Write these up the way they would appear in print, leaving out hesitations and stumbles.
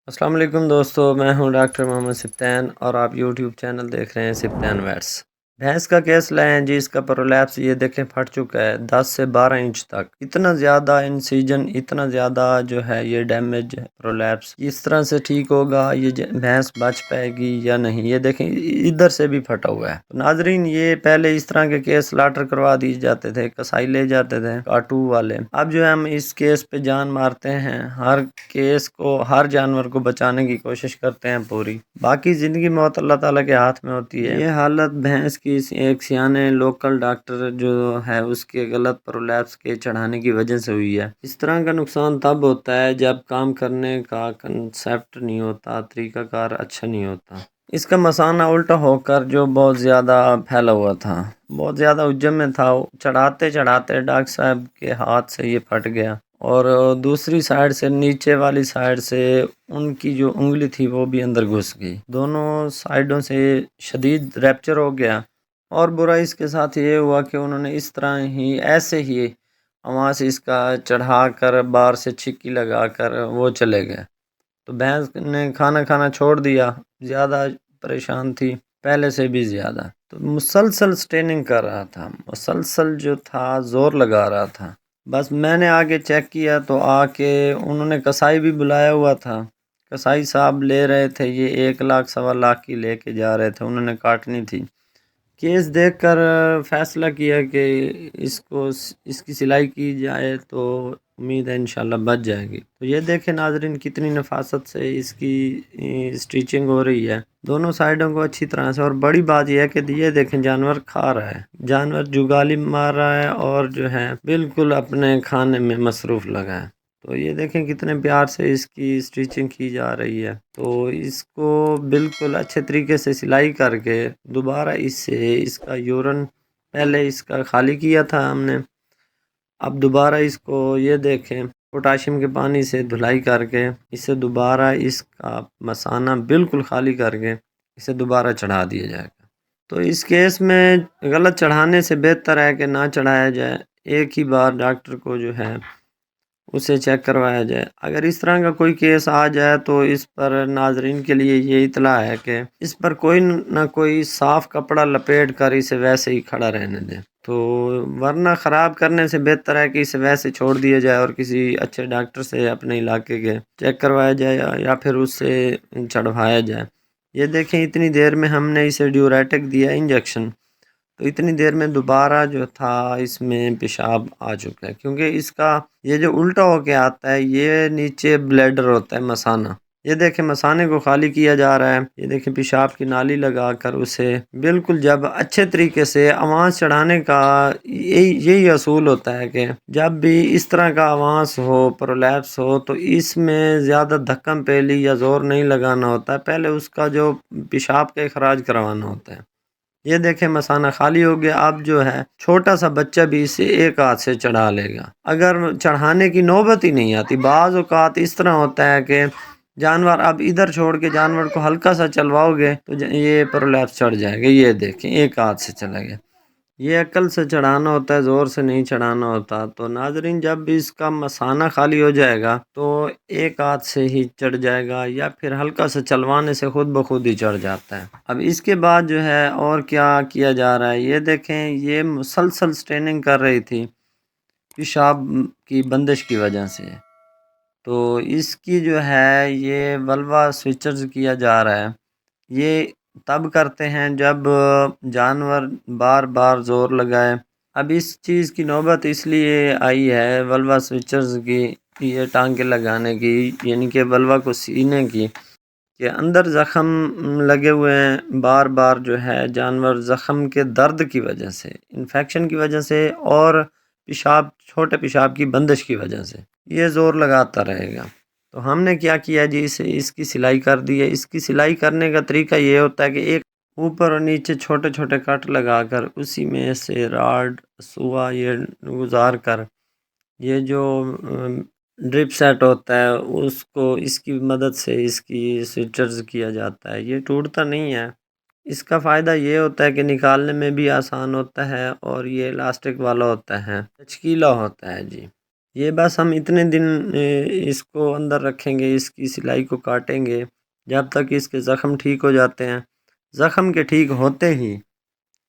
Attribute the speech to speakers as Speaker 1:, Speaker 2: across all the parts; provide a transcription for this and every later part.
Speaker 1: السلام علیکم دوستو، میں ہوں ڈاکٹر محمد سبطین اور آپ یوٹیوب چینل دیکھ رہے ہیں سبطین ویٹس۔ بھینس کا کیس لائے ہیں جی، اس کا پرولیپس یہ دیکھیں پھٹ چکا ہے 10 سے 12 انچ تک، اتنا زیادہ انسیجن، اتنا زیادہ جو ہے یہ ڈیمیج ہے پرولیپس، اس طرح سے ٹھیک ہوگا یہ بھینس بچ پائے گی یا نہیں؟ یہ دیکھیں ادھر سے بھی پھٹا ہوا ہے۔ تو ناظرین، یہ پہلے اس طرح کے کیس سلاٹر کروا دی جاتے تھے، کسائی لے جاتے تھے کاٹو والے، اب جو ہے ہم اس کیس پہ جان مارتے ہیں، ہر کیس کو، ہر جانور کو بچانے کی کوشش کرتے ہیں پوری، باقی زندگی موت اللہ تعالیٰ کے ہاتھ میں ہوتی ہے۔ یہ حالت بھینس کی ایک سیانے لوکل ڈاکٹر جو ہے اس کے غلط پرولیپس کے چڑھانے کی وجہ سے ہوئی ہے۔ اس طرح کا نقصان تب ہوتا ہے جب کام کرنے کا کنسیپٹ نہیں ہوتا، طریقہ کار اچھا نہیں ہوتا۔ اس کا مثانہ الٹا ہو کر جو بہت زیادہ پھیلا ہوا تھا، بہت زیادہ حجم میں تھا، چڑھاتے چڑھاتے ڈاکٹر صاحب کے ہاتھ سے یہ پھٹ گیا، اور دوسری سائڈ سے، نیچے والی سائڈ سے ان کی جو انگلی تھی وہ بھی اندر گھس گئی، دونوں سائڈوں سے شدید ریپچر ہو گیا۔ اور برا اس کے ساتھ یہ ہوا کہ انہوں نے اس طرح ہی، ایسے ہی وہاں سے اس کا چڑھا کر بار سے چھکی لگا کر وہ چلے گئے۔ تو بھینس نے کھانا کھانا چھوڑ دیا، زیادہ پریشان تھی پہلے سے بھی زیادہ، تو مسلسل سٹیننگ کر رہا تھا، مسلسل جو تھا زور لگا رہا تھا۔ بس میں نے آگے چیک کیا تو آ کے انہوں نے کسائی بھی بلایا ہوا تھا، کسائی صاحب لے رہے تھے، یہ 1 لاکھ 1.25 لاکھ کی لے کے جا رہے تھے، انہوں نے کاٹنی تھی۔ کیس دیکھ کر فیصلہ کیا کہ اس کی سلائی کی جائے تو امید ہے انشاءاللہ بچ جائے گی۔ تو یہ دیکھیں ناظرین کتنی نفاست سے اس کی سٹیچنگ ہو رہی ہے، دونوں سائیڈوں کو اچھی طرح سے، اور بڑی بات یہ ہے کہ یہ دیکھیں جانور کھا رہا ہے، جانور جگالی مار رہا ہے اور جو ہے بالکل اپنے کھانے میں مصروف لگا ہے۔ تو یہ دیکھیں کتنے پیار سے اس کی سٹیچنگ کی جا رہی ہے۔ تو اس کو بالکل اچھے طریقے سے سلائی کر کے دوبارہ اس کا یورن پہلے اس کا خالی کیا تھا ہم نے، اب دوبارہ اس کو یہ دیکھیں پوٹاشیم کے پانی سے دھلائی کر کے اسے دوبارہ اس کا مثانہ بالکل خالی کر کے اسے دوبارہ چڑھا دیا جائے گا۔ تو اس کیس میں غلط چڑھانے سے بہتر ہے کہ نہ چڑھایا جائے، ایک ہی بار ڈاکٹر کو جو ہے اسے چیک کروایا جائے۔ اگر اس طرح کا کوئی کیس آ جائے تو اس پر ناظرین کے لیے یہ اطلاع ہے کہ اس پر کوئی نہ کوئی صاف کپڑا لپیٹ کر اسے ویسے ہی کھڑا رہنے دیں، تو ورنہ خراب کرنے سے بہتر ہے کہ اسے ویسے چھوڑ دیا جائے اور کسی اچھے ڈاکٹر سے اپنے علاقے کے چیک کروایا جائے یا پھر اس سے چڑھوایا جائے۔ یہ دیکھیں اتنی دیر میں ہم نے اسے ڈیوریٹک دیا انجیکشن، تو اتنی دیر میں دوبارہ جو تھا اس میں پیشاب آ چکا ہے، کیونکہ اس کا یہ جو الٹا ہو کے آتا ہے یہ نیچے بلیڈر ہوتا ہے مثانہ، یہ دیکھیں مثانے کو خالی کیا جا رہا ہے، یہ دیکھیں پیشاب کی نالی لگا کر اسے بالکل، جب اچھے طریقے سے آوانس چڑھانے کا یہی اصول ہوتا ہے کہ جب بھی اس طرح کا آوانس ہو، پرولیپس ہو، تو اس میں زیادہ دھکم پیلی یا زور نہیں لگانا ہوتا ہے، پہلے اس کا جو پیشاب کا اخراج کروانا ہوتا ہے۔ یہ دیکھیں مثانہ خالی ہو گیا، اب جو ہے چھوٹا سا بچہ بھی اسے ایک ہاتھ سے چڑھا لے گا، اگر چڑھانے کی نوبت ہی نہیں آتی۔ بعض اوقات اس طرح ہوتا ہے کہ جانور اب ادھر چھوڑ کے جانور کو ہلکا سا چلواؤ گے تو یہ پرولیپس چڑھ جائے گا، یہ دیکھیں ایک ہاتھ سے چلا گیا، یہ عقل سے چڑھانا ہوتا ہے، زور سے نہیں چڑھانا ہوتا۔ تو ناظرین جب بھی اس کا مثانہ خالی ہو جائے گا تو ایک ہاتھ سے ہی چڑھ جائے گا، یا پھر ہلکا سے چلوانے سے خود بخود ہی چڑھ جاتا ہے۔ اب اس کے بعد جو ہے اور کیا کیا جا رہا ہے، یہ دیکھیں یہ مسلسل سٹیننگ کر رہی تھی پیشاب کی بندش کی وجہ سے، تو اس کی جو ہے یہ ولوا سوئچرز کیا جا رہا ہے۔ یہ تب کرتے ہیں جب جانور بار بار زور لگائے۔ اب اس چیز کی نوبت اس لیے آئی ہے ولوا سوئچرز کی، یہ ٹانکے لگانے کی، یعنی کہ ولوا کو سینے کی، کہ اندر زخم لگے ہوئے ہیں، بار بار جو ہے جانور زخم کے درد کی وجہ سے، انفیکشن کی وجہ سے، اور پیشاب، چھوٹے پیشاب کی بندش کی وجہ سے یہ زور لگاتا رہے گا۔ تو ہم نے کیا کیا جی، اس کی سلائی کر دی ہے۔ اس کی سلائی کرنے کا طریقہ یہ ہوتا ہے کہ ایک اوپر اور نیچے چھوٹے چھوٹے کٹ لگا کر اسی میں سے راڈ سوا یہ گزار کر، یہ جو ڈرپ سیٹ ہوتا ہے اس کو، اس کی مدد سے اس کی سوئچرز کیا جاتا ہے، یہ ٹوٹتا نہیں ہے۔ اس کا فائدہ یہ ہوتا ہے کہ نکالنے میں بھی آسان ہوتا ہے، اور یہ الاسٹک والا ہوتا ہے، لچکیلا ہوتا ہے جی۔ یہ بس ہم اتنے دن اس کو اندر رکھیں گے، اس کی سلائی کو کاٹیں گے جب تک اس کے زخم ٹھیک ہو جاتے ہیں۔ زخم کے ٹھیک ہوتے ہی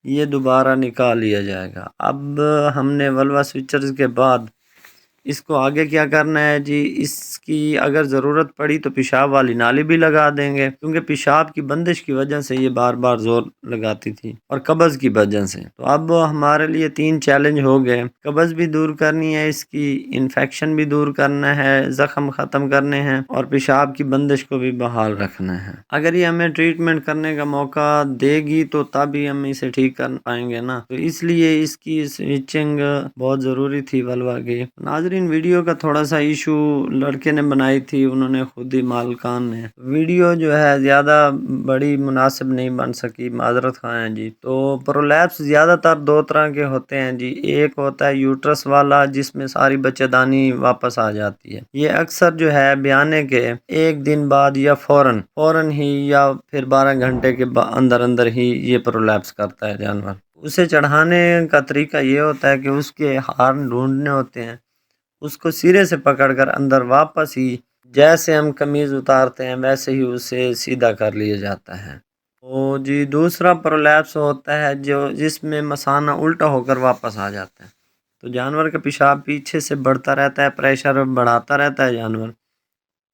Speaker 1: یہ دوبارہ نکال لیا جائے گا۔ اب ہم نے ولوا سوئچرز کے بعد اس کو آگے کیا کرنا ہے جی، اس کی اگر ضرورت پڑی تو پیشاب والی نالی بھی لگا دیں گے، کیونکہ پیشاب کی بندش کی وجہ سے یہ بار بار زور لگاتی تھی اور قبض کی وجہ سے۔ تو اب ہمارے لیے 3 چیلنج ہو گئے، قبض بھی دور کرنی ہے، اس کی انفیکشن بھی دور کرنا ہے، زخم ختم کرنے ہیں، اور پیشاب کی بندش کو بھی بحال رکھنا ہے۔ اگر یہ ہمیں ٹریٹمنٹ کرنے کا موقع دے گی تو تب ہی ہم اسے ٹھیک کر پائیں گے نا، تو اس لیے اس کی سوئچنگ بہت ضروری تھی ولوا کی۔ ناظرین، ویڈیو کا تھوڑا سا ایشو لڑکے نے بنائی تھی، انہوں نے خود ہی مالکان نے، ویڈیو جو ہے زیادہ بڑی مناسب نہیں بن سکی، معذرت خواہ ہیں جی۔ تو پرولیپس زیادہ تر 2 طرح کے ہوتے ہیں جی، ایک ہوتا ہے یوٹرس والا جس میں ساری بچہ دانی واپس آ جاتی ہے، یہ اکثر جو ہے بیانے کے 1 دن بعد یا فوراً ہی یا پھر 12 گھنٹے کے اندر ہی یہ پرولیپس کرتا ہے جانور۔ اسے چڑھانے کا طریقہ یہ ہوتا ہے کہ اس کے ہارن ڈھونڈنے ہوتے ہیں، اس کو سرے سے پکڑ کر اندر واپس ہی جیسے ہم قمیض اتارتے ہیں ویسے ہی اسے سیدھا کر لیا جاتا ہے۔ تو جی دوسرا پرولیپس ہوتا ہے جس میں مثانہ الٹا ہو کر واپس آ جاتا ہے، تو جانور کا پیشاب پیچھے سے بڑھتا رہتا ہے، پریشر بڑھاتا رہتا ہے جانور،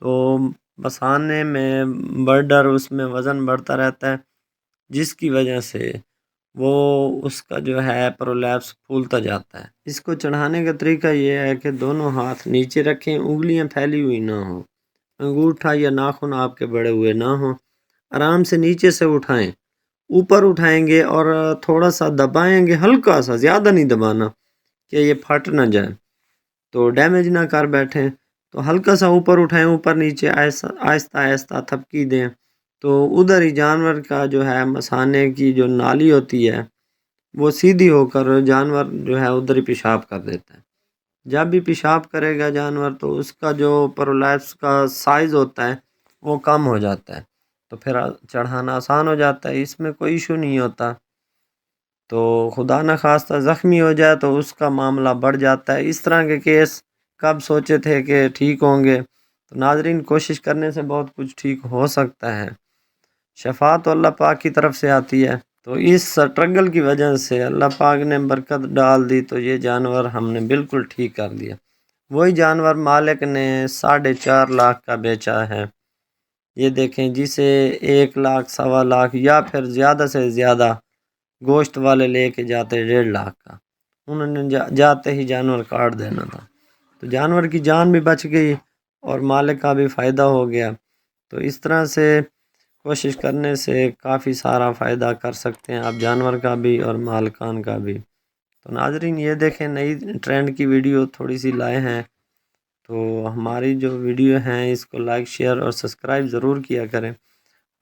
Speaker 1: تو مثانے میں برڈر، اس میں وزن بڑھتا رہتا ہے، جس کی وجہ سے وہ اس کا جو ہے پرولیپس پھولتا جاتا ہے۔ اس کو چڑھانے کا طریقہ یہ ہے کہ دونوں ہاتھ نیچے رکھیں، انگلیاں پھیلی ہوئی نہ ہوں، انگوٹھا یا ناخن آپ کے بڑے ہوئے نہ ہوں، آرام سے نیچے سے اٹھائیں، اوپر اٹھائیں گے اور تھوڑا سا دبائیں گے، ہلکا سا، زیادہ نہیں دبانا کہ یہ پھٹ نہ جائے تو ڈیمیج نہ کر بیٹھیں، تو ہلکا سا اوپر اٹھائیں، اوپر نیچے آہستہ آہستہ تھپکی دیں، تو ادھر ہی جانور کا جو ہے مثانے کی جو نالی ہوتی ہے وہ سیدھی ہو کر جانور جو ہے ادھر ہی پیشاب کر دیتا ہے۔ جب بھی پیشاب کرے گا جانور تو اس کا جو پرولیپس کا سائز ہوتا ہے وہ کم ہو جاتا ہے، تو پھر چڑھانا آسان ہو جاتا ہے، اس میں کوئی ایشو نہیں ہوتا۔ تو خدا نخواستہ زخمی ہو جائے تو اس کا معاملہ بڑھ جاتا ہے۔ اس طرح کے کیس کب سوچے تھے کہ ٹھیک ہوں گے؟ تو ناظرین، کوشش کرنے سے بہت کچھ ٹھیک ہو سکتا ہے، شفا تو اللہ پاک کی طرف سے آتی ہے۔ تو اس سٹرگل کی وجہ سے اللہ پاک نے برکت ڈال دی، تو یہ جانور ہم نے بالکل ٹھیک کر دیا۔ وہی جانور مالک نے 4.5 لاکھ کا بیچا ہے، یہ دیکھیں، جسے 1 لاکھ، 1.25 لاکھ یا پھر زیادہ سے زیادہ گوشت والے لے کے جاتے 1.5 لاکھ کا، انہوں نے جاتے ہی جانور کاٹ دینا تھا، تو جانور کی جان بھی بچ گئی اور مالک کا بھی فائدہ ہو گیا۔ تو اس طرح سے کوشش کرنے سے کافی سارا فائدہ کر سکتے ہیں آپ، جانور کا بھی اور مالکان کا بھی۔ تو ناظرین، یہ دیکھیں، نئی ٹرینڈ کی ویڈیو تھوڑی سی لائے ہیں، تو ہماری جو ویڈیو ہیں اس کو لائک، شیئر اور سبسکرائب ضرور کیا کریں۔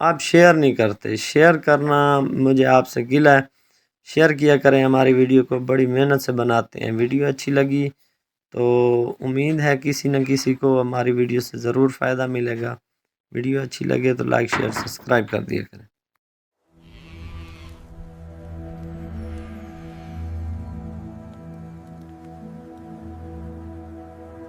Speaker 1: آپ شیئر نہیں کرتے، شیئر کرنا مجھے آپ سے گلہ ہے، شیئر کیا کریں ہماری ویڈیو کو، بڑی محنت سے بناتے ہیں۔ ویڈیو اچھی لگی تو امید ہے کسی نہ کسی کو ہماری ویڈیو سے ضرور فائدہ ملے گا۔ ویڈیو اچھی لگے تو لائک، شیئر، سبسکرائب کر دیا کریں۔